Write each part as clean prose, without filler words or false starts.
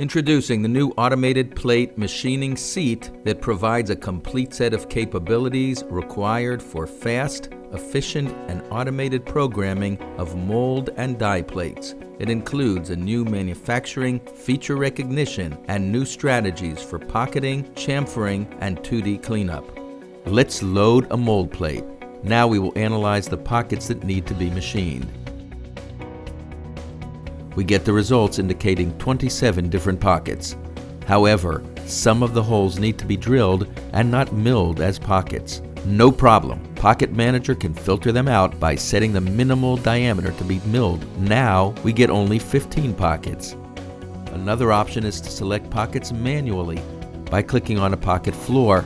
Introducing the new automated plate machining seat that provides a complete set of capabilities required for fast, efficient, and automated programming of mold and die plates. It includes a new manufacturing, feature recognition, and new strategies for pocketing, chamfering, and 2D cleanup. Let's load a mold plate. Now we will analyze the pockets that need to be machined. We get the results indicating 27 different pockets. However, some of the holes need to be drilled and not milled as pockets. No problem. Pocket Manager can filter them out by setting the minimal diameter to be milled. Now we get only 15 pockets. Another option is to select pockets manually by clicking on a pocket floor.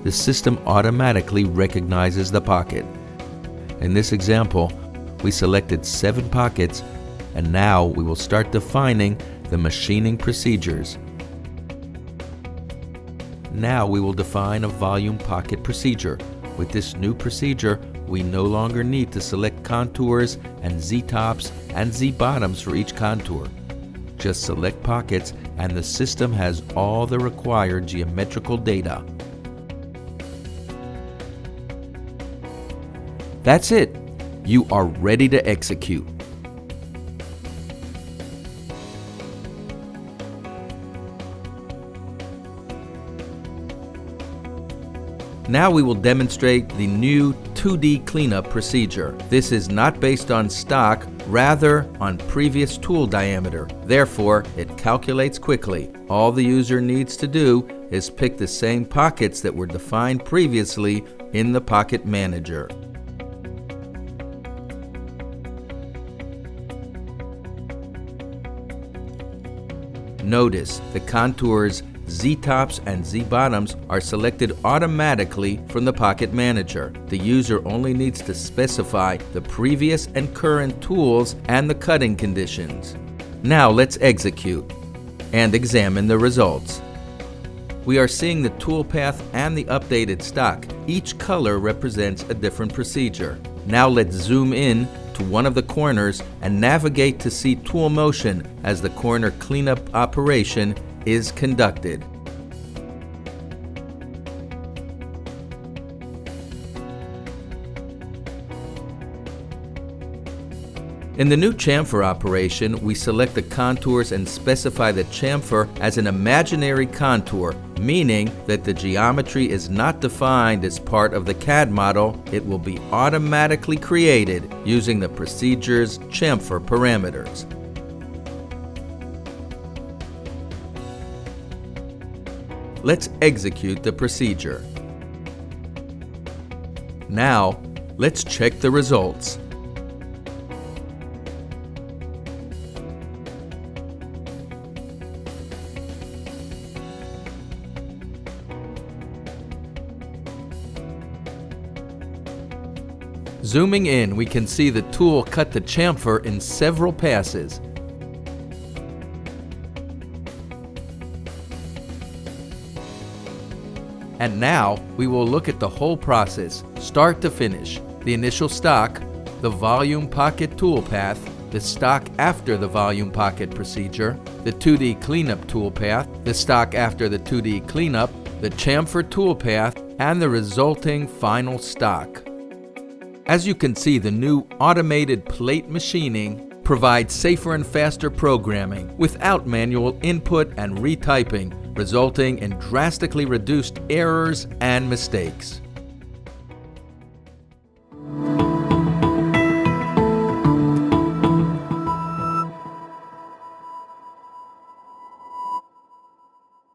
The system automatically recognizes the pocket. In this example, we selected 7 pockets, and now we will start defining the machining procedures. Now we will define a volume pocket procedure. With this new procedure, we no longer need to select contours and Z-tops and Z-bottoms for each contour. Just select pockets and the system has all the required geometrical data. That's it. You are ready to execute. Now we will demonstrate the new 2D cleanup procedure. This is not based on stock, rather on previous tool diameter. Therefore, it calculates quickly. All the user needs to do is pick the same pockets that were defined previously in the Pocket Manager. Notice the contours Z-tops and Z-bottoms are selected automatically from the Pocket Manager. The user only needs to specify the previous and current tools and the cutting conditions. Now let's execute and examine the results. We are seeing the tool path and the updated stock. Each color represents a different procedure. Now let's zoom in to one of the corners and navigate to see tool motion as the corner cleanup operation is conducted. In the new chamfer operation, we select the contours and specify the chamfer as an imaginary contour, meaning that the geometry is not defined as part of the CAD model. It will be automatically created using the procedure's chamfer parameters. Let's execute the procedure. Now, let's check the results. Zooming in, we can see the tool cut the chamfer in several passes. And now we will look at the whole process, start to finish. The initial stock, the volume pocket tool path, the stock after the volume pocket procedure, the 2D cleanup tool path, the stock after the 2D cleanup, the chamfer tool path, and the resulting final stock. As you can see, the new automated plate machining provides safer and faster programming without manual input and retyping, resulting in drastically reduced errors and mistakes.